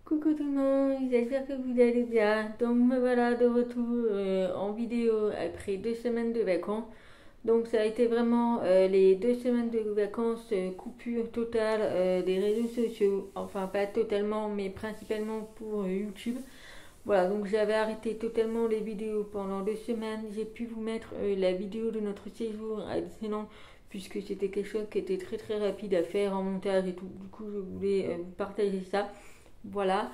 Coucou tout le monde, j'espère que vous allez bien. Donc me voilà de retour en vidéo après 2 semaines de vacances. Donc ça a été vraiment les 2 semaines de vacances, coupure totale des réseaux sociaux. Enfin pas totalement mais principalement pour YouTube. Voilà, donc j'avais arrêté totalement les vidéos pendant 2 semaines. J'ai pu vous mettre la vidéo de notre séjour à Disneyland puisque c'était quelque chose qui était très très rapide à faire en montage et tout. Du coup je voulais vous partager ça. Voilà.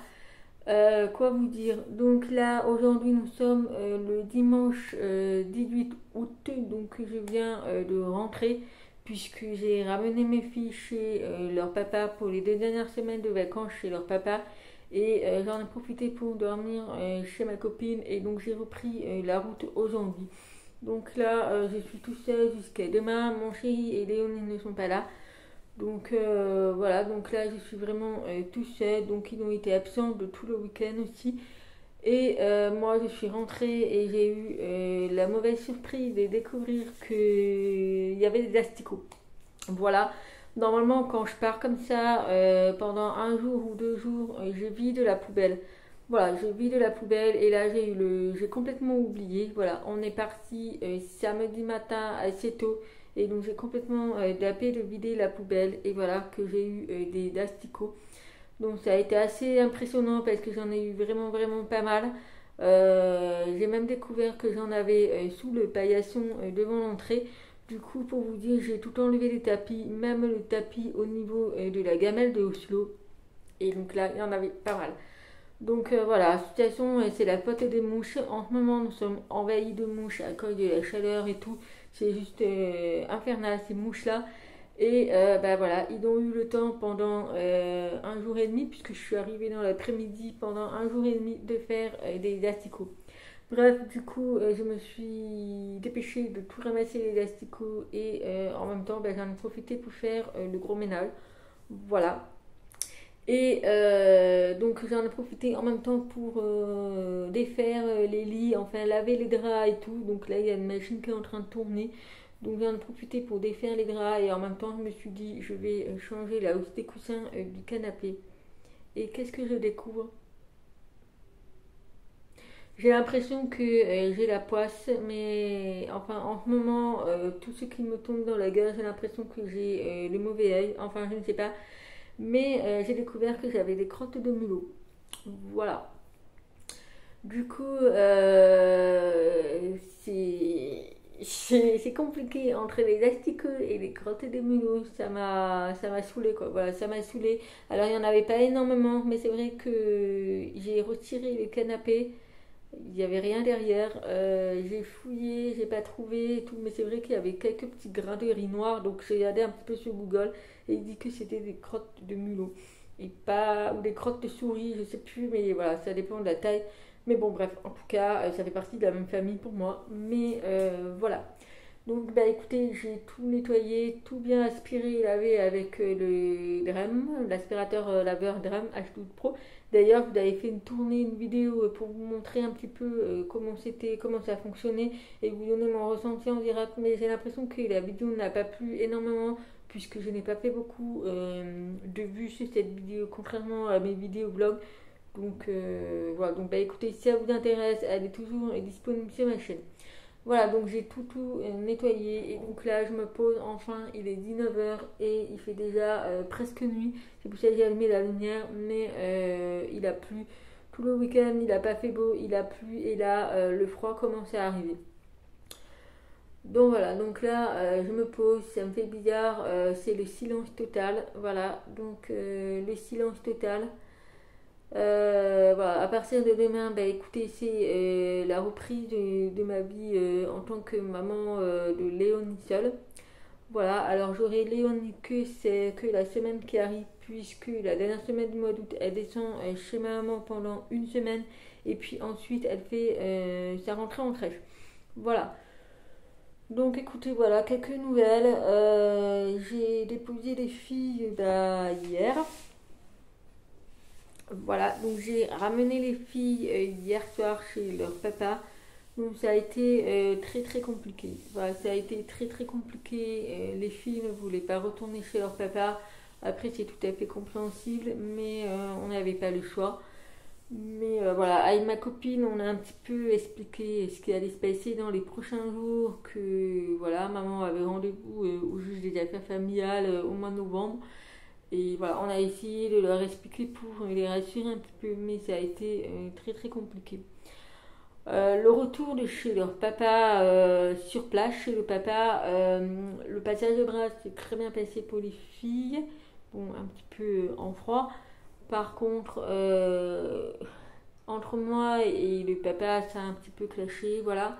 Quoi vous dire? Donc là, aujourd'hui, nous sommes le dimanche 18 août, donc je viens de rentrer puisque j'ai ramené mes filles chez leur papa pour les 2 dernières semaines de vacances chez leur papa et j'en ai profité pour dormir chez ma copine et donc j'ai repris la route aujourd'hui. Donc là, je suis tout seul jusqu'à demain. Mon chéri et Léonie ne sont pas là. Donc voilà, donc là je suis vraiment tout seul, donc ils ont été absents de tout le week-end aussi. Et moi je suis rentrée et j'ai eu la mauvaise surprise de découvrir qu'il y avait des asticots. Voilà, normalement quand je pars comme ça pendant un jour ou 2 jours, je vide la poubelle. Voilà, je vide la poubelle et là j'ai complètement oublié. Voilà, on est parti samedi matin assez tôt et donc j'ai complètement zappé de vider la poubelle et voilà que j'ai eu des asticots. Donc ça a été assez impressionnant parce que j'en ai eu vraiment vraiment pas mal. J'ai même découvert que j'en avais sous le paillasson devant l'entrée. Du coup, pour vous dire, j'ai tout enlevé les tapis, même le tapis au niveau de la gamelle de Oslo. Et donc là, il y en avait pas mal. Donc voilà, la situation, c'est la faute des mouches. En ce moment, nous sommes envahis de mouches à cause de la chaleur et tout. C'est juste infernal, ces mouches-là. Et bah voilà, ils ont eu le temps pendant un jour et demi, puisque je suis arrivée dans l'après-midi, pendant un jour et demi, de faire des asticots. Bref, du coup, je me suis dépêchée de tout ramasser les asticots et en même temps, bah, j'en ai profité pour faire le gros ménage. Voilà. Et donc j'en ai profité en même temps pour défaire les lits, enfin laver les draps et tout. Donc là il y a une machine qui est en train de tourner. Donc j'en ai profité pour défaire les draps et en même temps je me suis dit je vais changer la housse des coussins du canapé. Et qu'est-ce que je découvre? J'ai l'impression que j'ai la poisse, mais enfin en ce moment tout ce qui me tombe dans la gueule, j'ai l'impression que j'ai le mauvais œil. Enfin je ne sais pas. Mais j'ai découvert que j'avais des crottes de mulot. Voilà. Du coup, c'est compliqué entre les asticots et les crottes de mulot. Ça m'a saoulé quoi. Voilà, ça m'a saoulé. Alors il n'y en avait pas énormément, mais c'est vrai que j'ai retiré le canapé. Il n'y avait rien derrière. J'ai fouillé, j'ai pas trouvé et tout, mais c'est vrai qu'il y avait quelques petits grains de riz noir. Donc j'ai regardé un petit peu sur Google et il dit que c'était des crottes de mulot et pas ou des crottes de souris, je sais plus, mais voilà, ça dépend de la taille. Mais bon, bref, en tout cas, ça fait partie de la même famille pour moi. Mais voilà. Donc, bah écoutez, j'ai tout nettoyé, tout bien aspiré et lavé avec le DREM, l'aspirateur laveur DREM H12 Pro. D'ailleurs, vous avez fait une tournée, une vidéo pour vous montrer un petit peu comment c'était, comment ça fonctionnait et vous donner mon ressenti en direct. Mais j'ai l'impression que la vidéo n'a pas plu énormément puisque je n'ai pas fait beaucoup de vues sur cette vidéo, contrairement à mes vidéos blog. Donc voilà, donc bah écoutez, si ça vous intéresse, elle est toujours disponible sur ma chaîne. Voilà, donc j'ai tout nettoyé et donc là je me pose enfin, il est 19 h et il fait déjà presque nuit. C'est pour ça que j'ai allumé la lumière, mais il a plu tout le week-end, il n'a pas fait beau, il a plu et là le froid commence à arriver. Donc voilà, donc là je me pose, ça me fait bizarre, c'est le silence total. Voilà, donc le silence total. Voilà, à partir de demain, bah, écoutez, c'est la reprise de ma vie en tant que maman de Léonie seule. Voilà, alors j'aurai Léonie que c'est que la semaine qui arrive, puisque la dernière semaine du mois d'août, elle descend chez ma maman pendant une semaine, et puis ensuite elle fait sa rentrée en crèche. Voilà. Donc écoutez, voilà, quelques nouvelles. J'ai déposé les filles bah, hier. Voilà, donc j'ai ramené les filles hier soir chez leur papa. Donc ça a été très très compliqué. Voilà, ça a été très très compliqué. Les filles ne voulaient pas retourner chez leur papa. Après, c'est tout à fait compréhensible, mais on n'avait pas le choix. Mais voilà, avec ma copine, on a un petit peu expliqué ce qui allait se passer dans les prochains jours, que voilà, maman avait rendez-vous au juge des affaires familiales au mois de novembre. Et voilà, on a essayé de leur expliquer pour les rassurer un petit peu, mais ça a été très très compliqué. Le retour de chez leur papa sur place, chez le papa, le passage de bras s'est très bien passé pour les filles, bon, un petit peu en froid. Par contre, entre moi et le papa, ça a un petit peu clashé, voilà.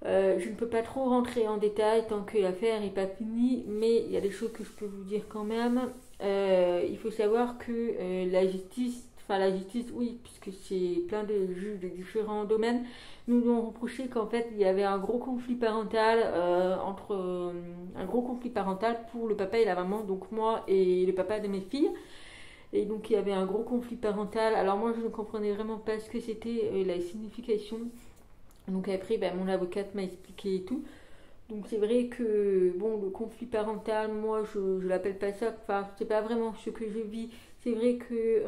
Je ne peux pas trop rentrer en détail tant que l'affaire n'est pas finie, mais il y a des choses que je peux vous dire quand même. Il faut savoir que la justice, oui, puisque c'est plein de juges de différents domaines, nous ont reproché qu'en fait il y avait un gros conflit parental un gros conflit parental pour le papa et la maman, donc moi et le papa de mes filles. Et donc il y avait un gros conflit parental. Alors moi je ne comprenais vraiment pas ce que c'était la signification. Donc après mon avocate m'a expliqué et tout. Donc c'est vrai que bon, le conflit parental, moi je l'appelle pas ça, enfin c'est pas vraiment ce que je vis. C'est vrai que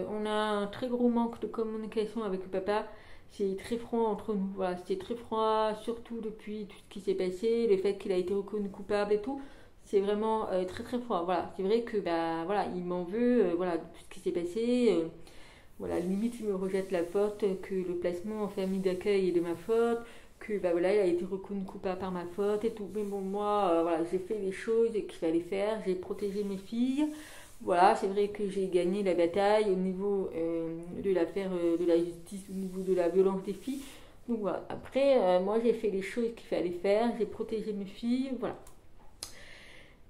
on a un très gros manque de communication avec le papa. C'est très froid entre nous. Voilà, c'était très froid, surtout depuis tout ce qui s'est passé, le fait qu'il a été reconnu coupable et tout. C'est vraiment très très froid. Voilà, c'est vrai que voilà, il m'en veut, voilà, de tout ce qui s'est passé. Voilà, limite il me rejette la faute, que le placement en famille d'accueil est de ma faute, que voilà, il a été reconnu coupable par ma faute et tout. Mais bon, moi, voilà, j'ai fait les choses qu'il fallait faire, j'ai protégé mes filles. Voilà, c'est vrai que j'ai gagné la bataille au niveau de l'affaire de la justice, au niveau de la violence des filles. Donc voilà, après, moi j'ai fait les choses qu'il fallait faire, j'ai protégé mes filles, voilà.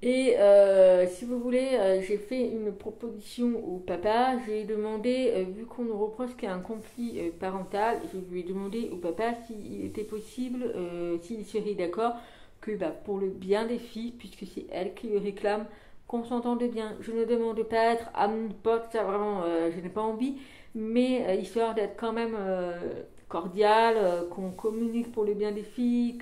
Et si vous voulez, j'ai fait une proposition au papa. J'ai demandé, vu qu'on nous reproche qu'il y a un conflit parental, je lui ai demandé au papa s'il était possible, s'il serait d'accord, que pour le bien des filles, puisque c'est elle qui le réclame, qu'on s'entende bien. Je ne demande pas à être à mon pote, ça vraiment, je n'ai pas envie, mais histoire d'être quand même cordial, qu'on communique pour le bien des filles,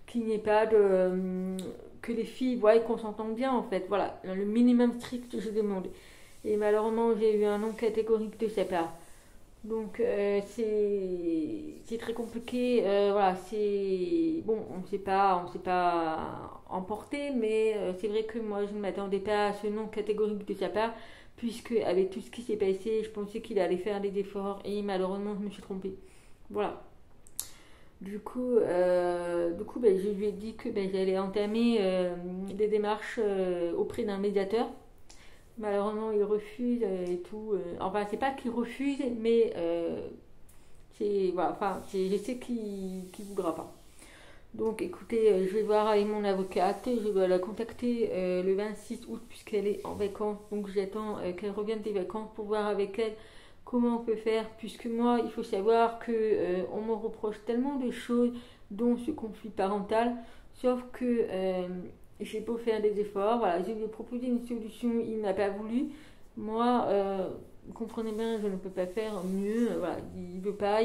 qu'il n'y ait pas de que les filles voient qu'on s'entende bien en fait. Voilà, le minimum strict que je demande. Et malheureusement, j'ai eu un non catégorique de sa part. Donc c'est très compliqué. Voilà, c'est bon, on s'est pas emporté, mais c'est vrai que moi je ne m'attendais pas à ce non catégorique de sa part, puisque avec tout ce qui s'est passé, je pensais qu'il allait faire des efforts et malheureusement je me suis trompée. Voilà. Je lui ai dit que j'allais entamer des démarches auprès d'un médiateur. Malheureusement, il refuse et tout. Enfin, c'est pas qu'il refuse, mais voilà, enfin, je sais qu'il voudra pas. Donc, écoutez, je vais voir avec mon avocate. Je dois la contacter le 26 août puisqu'elle est en vacances. Donc, j'attends qu'elle revienne des vacances pour voir avec elle comment on peut faire, puisque moi, il faut savoir que on me reproche tellement de choses, dont ce conflit parental, sauf que j'ai beau faire des efforts, voilà, je lui ai proposé une solution, il n'a pas voulu. Moi, vous comprenez bien, je ne peux pas faire mieux, voilà, il veut pas.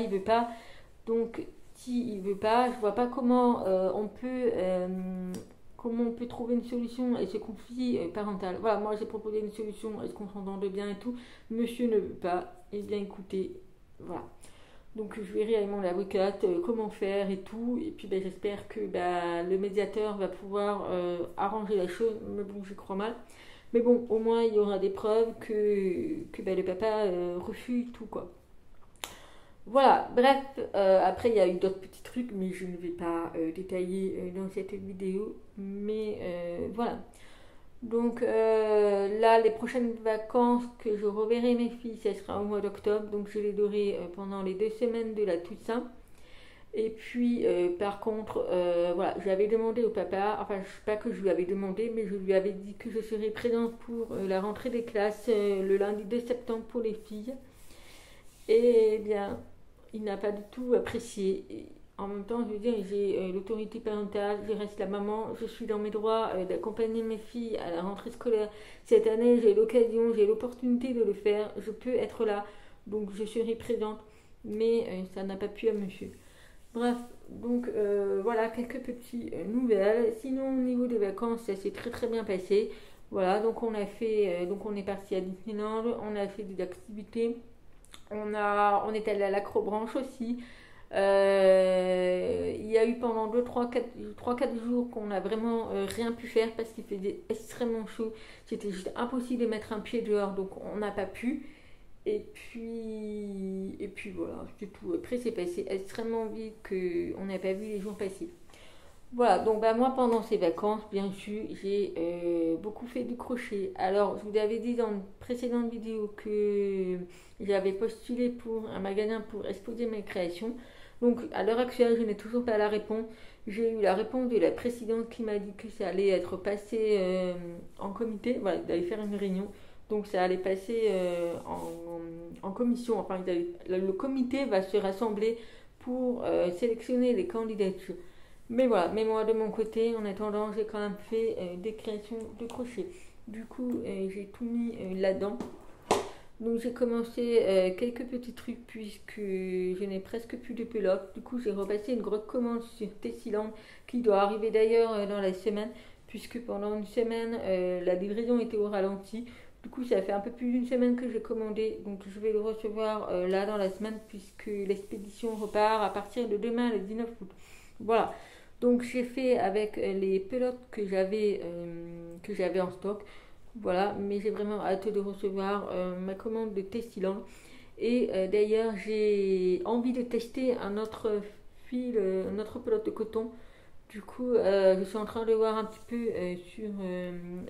Donc, si il veut pas, je vois pas comment on peut trouver une solution à ce conflit parental. Voilà, moi j'ai proposé une solution, est-ce qu'on s'entende bien et tout. Monsieur ne veut pas. Eh bien écoutez, voilà. Donc je verrai avec mon avocate comment faire et tout. Et puis j'espère que le médiateur va pouvoir arranger la chose. Mais bon, je crois mal. Mais bon, au moins il y aura des preuves que le papa refuse tout quoi. Voilà, bref, après il y a eu d'autres petits trucs, mais je ne vais pas détailler dans cette vidéo. Mais voilà. Donc là, les prochaines vacances que je reverrai mes filles, ça sera au mois d'octobre. Donc je les aurai pendant les 2 semaines de la Toussaint. Et puis par contre, voilà, j'avais demandé au papa, enfin je sais pas que je lui avais demandé, mais je lui avais dit que je serais présente pour la rentrée des classes le lundi 2 septembre pour les filles. Et bien, il n'a pas du tout apprécié. Et en même temps, je veux dire, j'ai l'autorité parentale, je reste la maman, je suis dans mes droits d'accompagner mes filles à la rentrée scolaire. Cette année, j'ai l'occasion, j'ai l'opportunité de le faire, je peux être là, donc je serai présente, mais ça n'a pas pu à monsieur. Bref, donc voilà quelques petites nouvelles. Sinon, au niveau des vacances, ça s'est très très bien passé. Voilà, donc on a fait, donc on est parti à Disneyland, on a fait des activités, on est allé à l'Acrobranche aussi. Il y a eu pendant 3 4 jours qu'on n'a vraiment rien pu faire parce qu'il faisait extrêmement chaud. C'était juste impossible de mettre un pied dehors, donc on n'a pas pu. Et puis voilà, c'est tout. Après, c'est passé extrêmement vite qu'on n'a pas vu les jours passer. Voilà, donc bah, moi pendant ces vacances, bien sûr, j'ai beaucoup fait du crochet. Alors, je vous avais dit dans une précédente vidéo que j'avais postulé pour un magasin pour exposer mes créations. Donc, à l'heure actuelle, je n'ai toujours pas la réponse. J'ai eu la réponse de la présidente qui m'a dit que ça allait être passé en comité, voilà, d'aller faire une réunion. Donc, ça allait passer en commission. Enfin, le comité va se rassembler pour sélectionner les candidatures. Mais voilà, mais moi de mon côté, en attendant, j'ai quand même fait des créations de crochet. Du coup, j'ai tout mis là-dedans. Donc j'ai commencé quelques petits trucs puisque je n'ai presque plus de pelote. Du coup, j'ai repassé une grosse commande sur Tessiland qui doit arriver d'ailleurs dans la semaine puisque pendant une semaine, la livraison était au ralenti. Du coup, ça fait un peu plus d'une semaine que j'ai commandé. Donc je vais le recevoir là dans la semaine puisque l'expédition repart à partir de demain le 19 août. Voilà. Donc j'ai fait avec les pelotes que j'avais en stock. Voilà, mais j'ai vraiment hâte de recevoir ma commande de Tessiland. Et d'ailleurs, j'ai envie de tester un autre fil, un autre pelote de coton. Du coup, je suis en train de voir un petit peu sur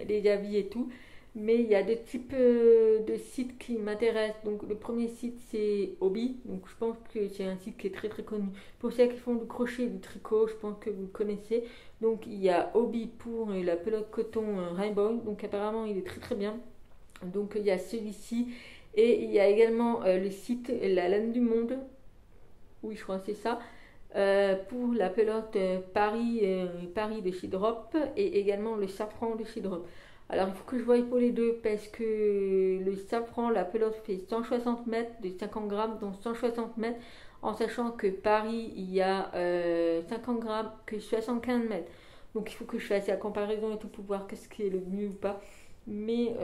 les avis et tout. Mais il y a des types de sites qui m'intéressent. Donc le premier site c'est Hobby. Donc je pense que c'est un site qui est très très connu. Pour ceux qui font du crochet et du tricot, je pense que vous le connaissez. Donc il y a Hobby pour la pelote coton Rainbow. Donc apparemment il est très très bien. Donc il y a celui-ci. Et il y a également le site La Laine du Monde. Oui, je crois que c'est ça. Pour la pelote Paris de chez Drop et également le safran de chez Drop. Alors il faut que je voie pour les deux parce que le safran, la pelote fait 160 mètres de 50 grammes, donc 160 mètres, en sachant que Paris il y a 50 grammes que 75 mètres. Donc il faut que je fasse la comparaison et tout pour voir qu'est-ce qui est le mieux ou pas. Mais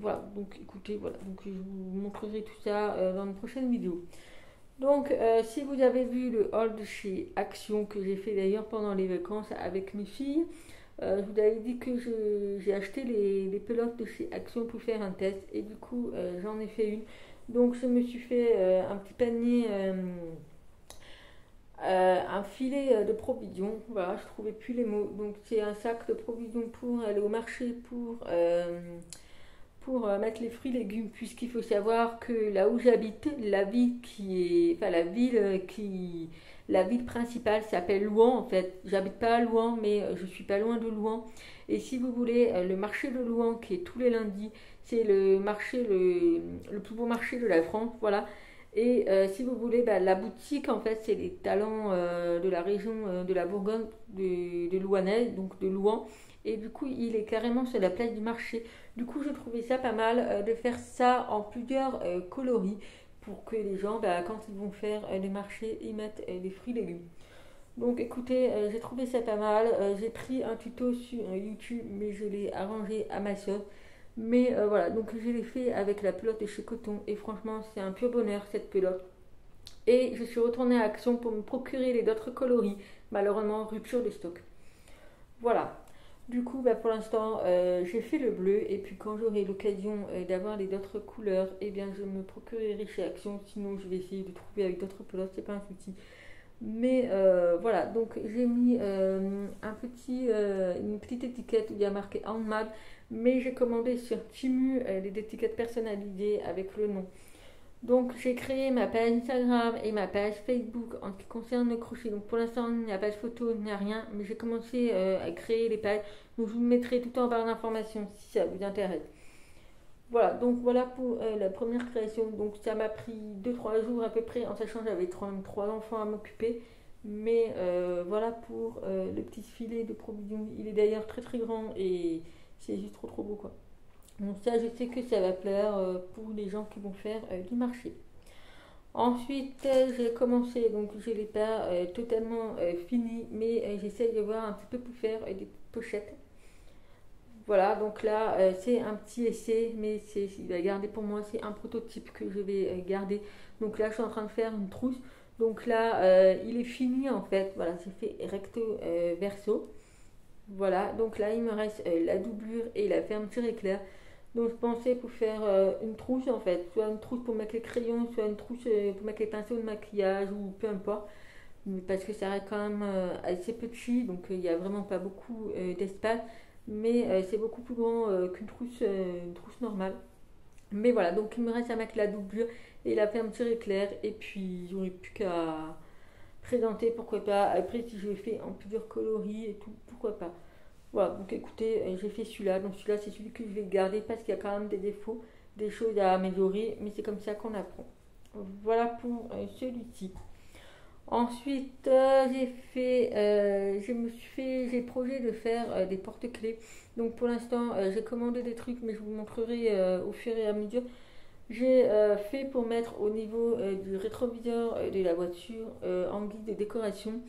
voilà, donc écoutez, voilà, donc je vous montrerai tout ça dans une prochaine vidéo. Donc, si vous avez vu le haul de chez Action que j'ai fait d'ailleurs pendant les vacances avec mes filles, je vous avais dit que j'ai acheté les pelotes de chez Action pour faire un test et du coup j'en ai fait une. Donc je me suis fait un petit panier, un filet de provisions. Voilà, je trouvais plus les mots. Donc c'est un sac de provisions pour aller au marché pour mettre les fruits et légumes, puisqu'il faut savoir que là où j'habite, la ville qui est, enfin la ville principale s'appelle Louan en fait. J'habite pas à Louan, mais je suis pas loin de Louan. Et si vous voulez, le marché de Louan qui est tous les lundis, c'est le plus beau marché de la France, voilà. Et si vous voulez, bah, la boutique en fait, c'est les talents de la région de la Bourgogne, de Louannais, donc de Louan. Et du coup, il est carrément sur la place du marché. Du coup, je trouvais ça pas mal de faire ça en plusieurs coloris pour que les gens, bah, quand ils vont faire les marchés, ils mettent des fruits et légumes. Donc écoutez, j'ai trouvé ça pas mal. J'ai pris un tuto sur YouTube, mais je l'ai arrangé à ma sauce. Mais voilà, donc je l'ai fait avec la pelote de chez Coton. Et franchement, c'est un pur bonheur cette pelote. Et je suis retournée à Action pour me procurer les autres coloris. Malheureusement, rupture de stock. Voilà. Du coup, bah, pour l'instant, j'ai fait le bleu et puis quand j'aurai l'occasion d'avoir les autres couleurs, eh bien, je me procurerai chez Action. Sinon, je vais essayer de trouver avec d'autres pelotes, c'est pas un souci. Mais voilà, donc j'ai mis une petite étiquette où il y a marqué Handmade, mais j'ai commandé sur Temu des étiquettes personnalisées avec le nom. Donc j'ai créé ma page Instagram et ma page Facebook en ce qui concerne le crochet. Donc pour l'instant il n'y a pas de photo, il n'y a rien, mais j'ai commencé à créer les pages. Donc je vous mettrai tout en barre d'informations si ça vous intéresse. Voilà, donc voilà pour la première création. Donc ça m'a pris 2 3 jours à peu près, en sachant que j'avais 3 enfants à m'occuper. Mais voilà pour le petit filet de provision. Il est d'ailleurs très très grand et c'est juste trop trop beau quoi. Donc ça, je sais que ça va plaire pour les gens qui vont faire du marché. Ensuite, j'ai commencé, donc je l'ai pas totalement fini, mais j'essaie de voir un petit peu pour faire des pochettes. Voilà, donc là, c'est un petit essai, mais il va garder pour moi, c'est un prototype que je vais garder. Donc là, je suis en train de faire une trousse. Donc là, il est fini en fait. Voilà, j'ai fait recto verso. Voilà, donc là, il me reste la doublure et la fermeture éclair. Donc je pensais pour faire une trousse en fait, soit une trousse pour mettre les crayons, soit une trousse pour mettre les pinceaux de maquillage ou peu importe. Mais parce que ça reste quand même assez petit, donc il n'y a vraiment pas beaucoup d'espace. Mais c'est beaucoup plus grand qu'une une trousse normale. Mais voilà, donc il me reste à mettre la doublure et la fermeture éclair. Et puis j'aurais plus qu'à présenter, pourquoi pas. Après, si je le fais en plusieurs coloris et tout, pourquoi pas. Voilà, donc écoutez, j'ai fait celui-là. Donc celui-là, c'est celui que je vais garder parce qu'il y a quand même des défauts, des choses à améliorer. Mais c'est comme ça qu'on apprend. Voilà pour celui-ci. Ensuite, j'ai projet de faire des porte-clés. Donc pour l'instant, j'ai commandé des trucs, mais je vous montrerai au fur et à mesure. J'ai fait pour mettre au niveau du rétroviseur de la voiture en guise de décoration.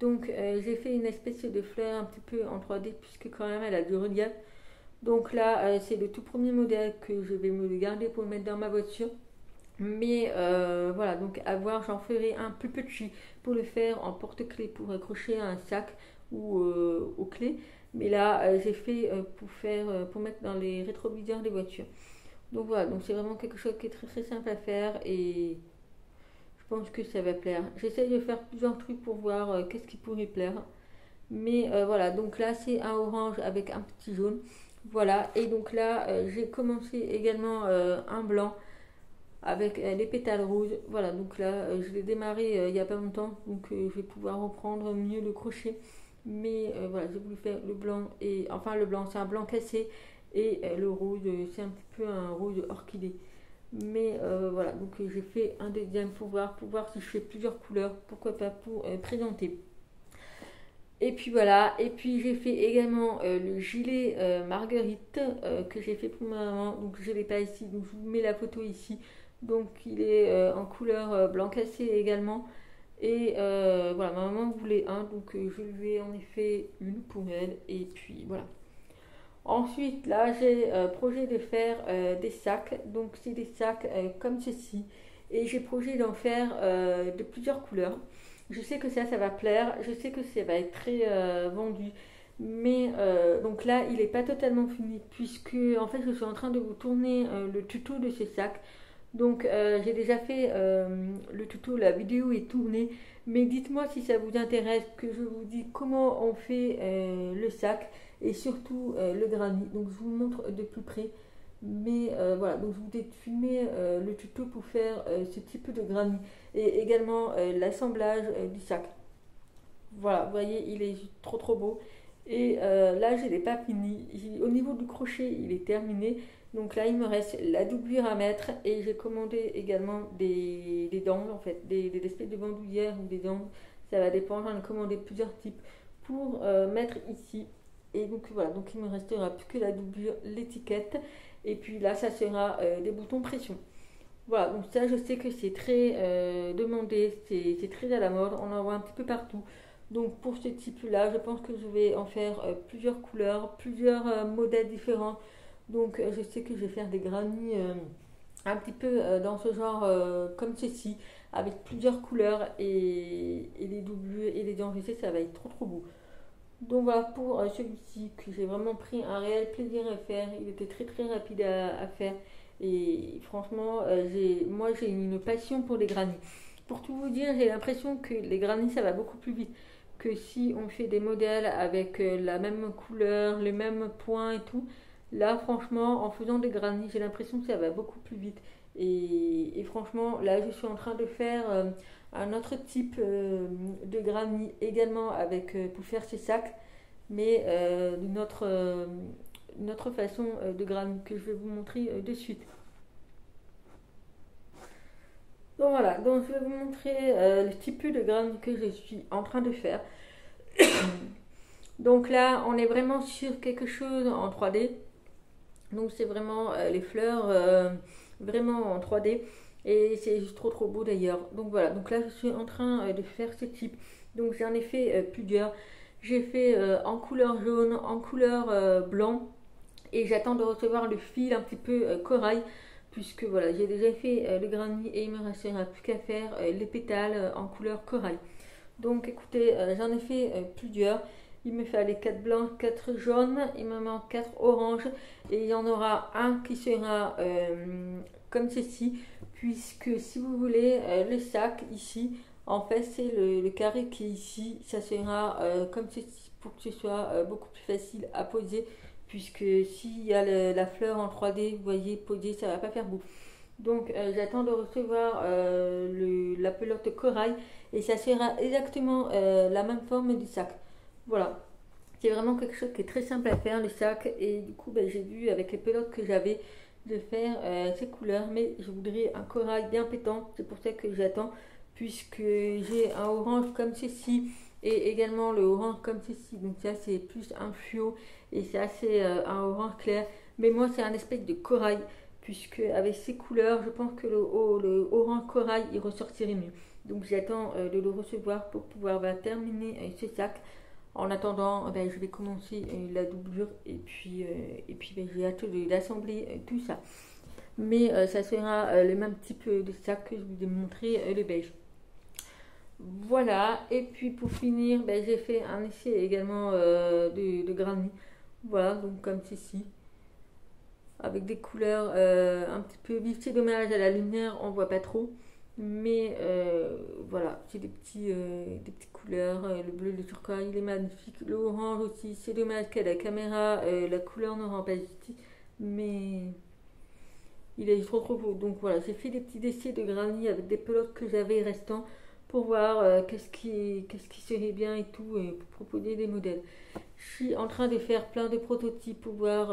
Donc j'ai fait une espèce de fleur un petit peu en 3D puisque quand même elle a du relief. Donc là, c'est le tout premier modèle que je vais me garder pour le mettre dans ma voiture. Mais voilà, donc à voir, j'en ferai un plus petit pour le faire en porte-clés pour accrocher à un sac ou aux clés. Mais là, j'ai fait pour mettre dans les rétroviseurs des voitures. Donc voilà, donc c'est vraiment quelque chose qui est très très simple à faire et je pense que ça va plaire. J'essaie de faire plusieurs trucs pour voir qu'est-ce qui pourrait plaire. Mais voilà, donc là c'est un orange avec un petit jaune. Voilà, et donc là j'ai commencé également un blanc avec les pétales rouges. Voilà, donc là, je l'ai démarré il n'y a pas longtemps, donc je vais pouvoir reprendre mieux le crochet. Mais voilà, j'ai voulu faire le blanc, et enfin le blanc, c'est un blanc cassé, et le rouge, c'est un petit peu un rouge orchidée. Mais voilà, donc j'ai fait un deuxième pour voir si je fais plusieurs couleurs, pourquoi pas pour présenter. Et puis voilà, et puis j'ai fait également le gilet marguerite que j'ai fait pour ma maman, donc je ne l'ai pas ici, donc je vous mets la photo ici. Donc il est en couleur blanc cassé également. Et voilà, ma maman voulait un, donc je lui ai en effet une pour elle. Et puis voilà. Ensuite, là, j'ai projet de faire des sacs. Donc c'est des sacs comme ceci. Et j'ai projet d'en faire de plusieurs couleurs. Je sais que ça va plaire. Je sais que ça va être très vendu. Mais donc là, il n'est pas totalement fini. Puisque en fait, je suis en train de vous tourner le tuto de ces sacs. Donc j'ai déjà fait le tuto, la vidéo est tournée, mais dites-moi si ça vous intéresse que je vous dis comment on fait le sac et surtout le granit. Donc je vous montre de plus près, mais voilà, donc je vous ai filmé le tuto pour faire ce type de granit et également l'assemblage du sac. Voilà, vous voyez, il est trop trop beau. Et là, je l'ai pas fini. Au niveau du crochet, il est terminé. Donc là, il me reste la doublure à mettre et j'ai commandé également des dangles, en fait, des espèces de bandoulières ou des dangles. Ça va dépendre, j'en ai commandé plusieurs types pour mettre ici. Et donc voilà, donc il me restera plus que la doublure, l'étiquette. Et puis là, ça sera des boutons pression. Voilà, donc ça, je sais que c'est très demandé, c'est très à la mode, on en voit un petit peu partout. Donc pour ce type-là, je pense que je vais en faire plusieurs couleurs, plusieurs modèles différents. Donc je sais que je vais faire des granits un petit peu dans ce genre comme ceci, avec plusieurs couleurs et les doublures et les dents. Je sais que ça va être trop trop beau. Donc voilà pour celui-ci que j'ai vraiment pris un réel plaisir à faire. Il était très très rapide à faire. Et franchement, moi j'ai une passion pour les granits. Pour tout vous dire, j'ai l'impression que les granits ça va beaucoup plus vite que si on fait des modèles avec la même couleur, les mêmes points et tout. Là, franchement, en faisant des granits, j'ai l'impression que ça va beaucoup plus vite. Et franchement, là, je suis en train de faire un autre type de granit également avec, pour faire ces sacs, mais d'une autre façon de granit que je vais vous montrer de suite. Donc voilà, donc je vais vous montrer le type de granit que je suis en train de faire. Donc là, on est vraiment sur quelque chose en 3D. Donc c'est vraiment les fleurs vraiment en 3D. Et c'est juste trop trop beau d'ailleurs. Donc voilà, donc là je suis en train de faire ce type. Donc j'en ai fait plusieurs. J'ai fait en couleur jaune, en couleur blanc Et j'attends de recevoir le fil un petit peu corail, puisque voilà, j'ai déjà fait le granny et il me restera plus qu'à faire les pétales en couleur corail. Donc écoutez, j'en ai fait plusieurs. Il me fallait 4 blancs, 4 jaunes, il me manque 4 oranges et il y en aura un qui sera comme ceci, puisque si vous voulez, le sac ici, en fait c'est le carré qui est ici, ça sera comme ceci pour que ce soit beaucoup plus facile à poser, puisque s'il y a la fleur en 3D, vous voyez, poser, ça va pas faire beau. Donc j'attends de recevoir la pelote corail et ça sera exactement la même forme du sac. Voilà, c'est vraiment quelque chose qui est très simple à faire, le sac. Et du coup, j'ai vu avec les pelotes que j'avais de faire ces couleurs, mais je voudrais un corail bien pétant. C'est pour ça que j'attends, puisque j'ai un orange comme ceci et également le orange comme ceci. Donc ça, c'est plus un fluo et ça, c'est un orange clair. Mais moi, c'est un espèce de corail, puisque avec ces couleurs, je pense que le orange corail, il ressortirait mieux. Donc j'attends de le recevoir pour pouvoir terminer ce sac. En attendant, je vais commencer la doublure et puis j'ai hâte d'assembler tout ça. Mais ça sera le même type de sac que je vous ai montré, le beige. Voilà, et puis pour finir, j'ai fait un essai également de granny. Voilà, donc comme ceci, avec des couleurs un petit peu vives. C'est dommage, à la lumière, on voit pas trop. Mais voilà, c'est des petites couleurs. Le bleu, le turquoise, il est magnifique. Le orange aussi, c'est dommage qu'à la caméra, la couleur ne rend pas justice. Mais il est trop beau. Donc voilà, j'ai fait des petits essais de granny avec des pelotes que j'avais restant pour voir qu'est-ce qui serait bien et tout, pour proposer des modèles. Je suis en train de faire plein de prototypes pour voir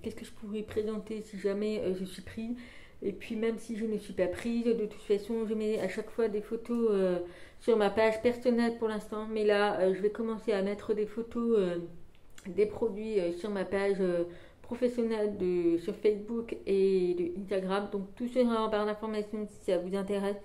qu'est-ce que je pourrais présenter si jamais je suis prise. Et puis même si je ne suis pas prise, de toute façon, je mets à chaque fois des photos sur ma page personnelle pour l'instant. Mais là, je vais commencer à mettre des photos des produits sur ma page professionnelle sur Facebook et de Instagram. Donc tout sera en barre d'informations si ça vous intéresse.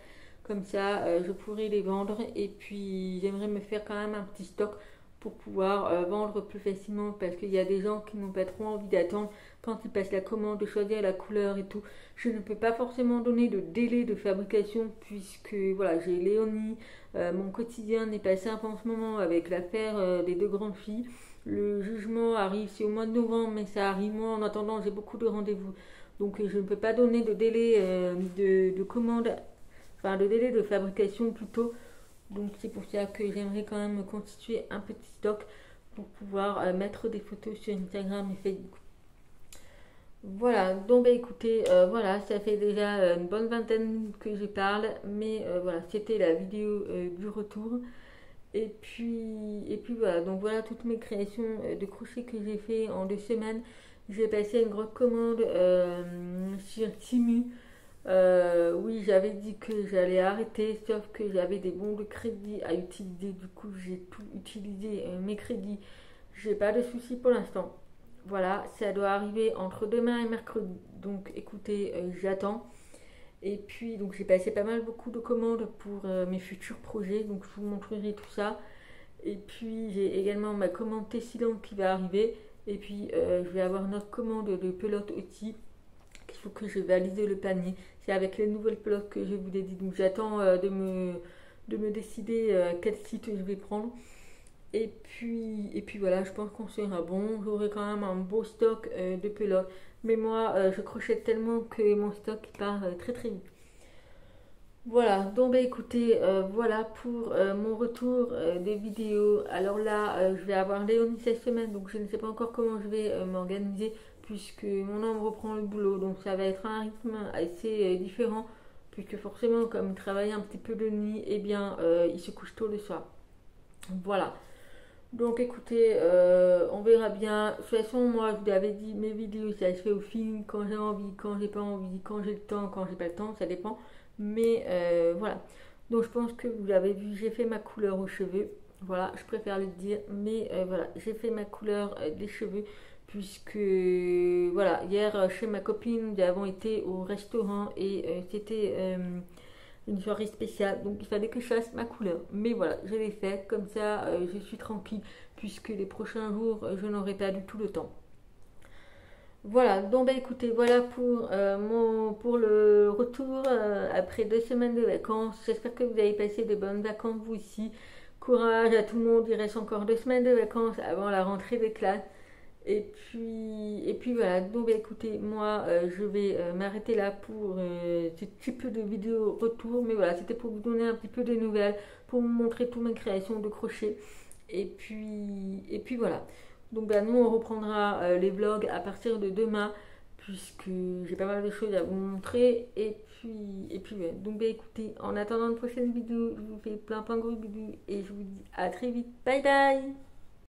Comme ça, je pourrai les vendre. Et puis j'aimerais me faire quand même un petit stock pour pouvoir vendre plus facilement, parce qu'il y a des gens qui n'ont pas trop envie d'attendre quand ils passent la commande, de choisir la couleur et tout. Je ne peux pas forcément donner de délai de fabrication, puisque voilà, j'ai Léonie, mon quotidien n'est pas simple en ce moment avec l'affaire des deux grandes filles. Le jugement arrive, c'est au mois de novembre, mais ça arrive. Moi, en attendant, j'ai beaucoup de rendez-vous, donc je ne peux pas donner de délai de commande, enfin de délai de fabrication plutôt. Donc c'est pour ça que j'aimerais quand même constituer un petit stock pour pouvoir mettre des photos sur Instagram et Facebook. Voilà, donc écoutez, voilà, ça fait déjà une bonne vingtaine de minutes que je parle, mais voilà, c'était la vidéo du retour. Et puis voilà, donc voilà toutes mes créations de crochet que j'ai fait en 2 semaines. J'ai passé une grosse commande sur Temu. Oui, j'avais dit que j'allais arrêter, sauf que j'avais des bons de crédit à utiliser. Du coup, j'ai tout utilisé, mes crédits. J'ai pas de soucis pour l'instant. Voilà, ça doit arriver entre demain et mercredi. Donc, écoutez, j'attends. Et puis, donc, j'ai passé pas mal beaucoup de commandes pour mes futurs projets. Donc, je vous montrerai tout ça. Et puis, j'ai également ma commande Tessiland qui va arriver. Et puis, je vais avoir notre commande de pelote aussi. Il faut que je valide le panier. C'est avec les nouvelles pelotes que je vous ai dit. Donc j'attends de me décider quel site je vais prendre. Et puis voilà, je pense qu'on sera bon. J'aurai quand même un beau stock de pelotes. Mais moi, je crochette tellement que mon stock part très très vite. Voilà, donc écoutez, voilà pour mon retour des vidéos. Alors là, je vais avoir Léonie cette semaine, donc je ne sais pas encore comment je vais m'organiser, puisque mon homme reprend le boulot, donc ça va être un rythme assez différent, puisque forcément, comme il travaille un petit peu de nuit, eh bien, il se couche tôt le soir. Voilà. Donc écoutez, on verra bien. De toute façon, moi, je vous avais dit, mes vidéos, ça se fait au film, quand j'ai envie, quand j'ai pas envie, quand j'ai le temps, quand j'ai pas le temps, ça dépend. Mais voilà. Donc je pense que vous l'avez vu, j'ai fait ma couleur aux cheveux. Voilà, je préfère le dire. Mais voilà, j'ai fait ma couleur des cheveux, puisque voilà, hier chez ma copine, nous avons été au restaurant et c'était une soirée spéciale, donc il fallait que je fasse ma couleur. Mais voilà, je l'ai fait, comme ça je suis tranquille, puisque les prochains jours je n'aurai pas du tout le temps. Voilà, donc bah écoutez, voilà pour le retour après 2 semaines de vacances. J'espère que vous avez passé de bonnes vacances vous aussi. Courage à tout le monde, il reste encore 2 semaines de vacances avant la rentrée des classes. Et puis voilà, donc bah écoutez, moi je vais m'arrêter là pour ce petit peu de vidéo retour. Mais voilà, c'était pour vous donner un petit peu de nouvelles, pour vous montrer toutes mes créations de crochet. Et puis voilà. Donc bah, nous on reprendra les vlogs à partir de demain puisque j'ai pas mal de choses à vous montrer. Et puis ouais. Donc bah écoutez, en attendant une prochaine vidéo, je vous fais plein plein de gros bisous et je vous dis à très vite. Bye bye.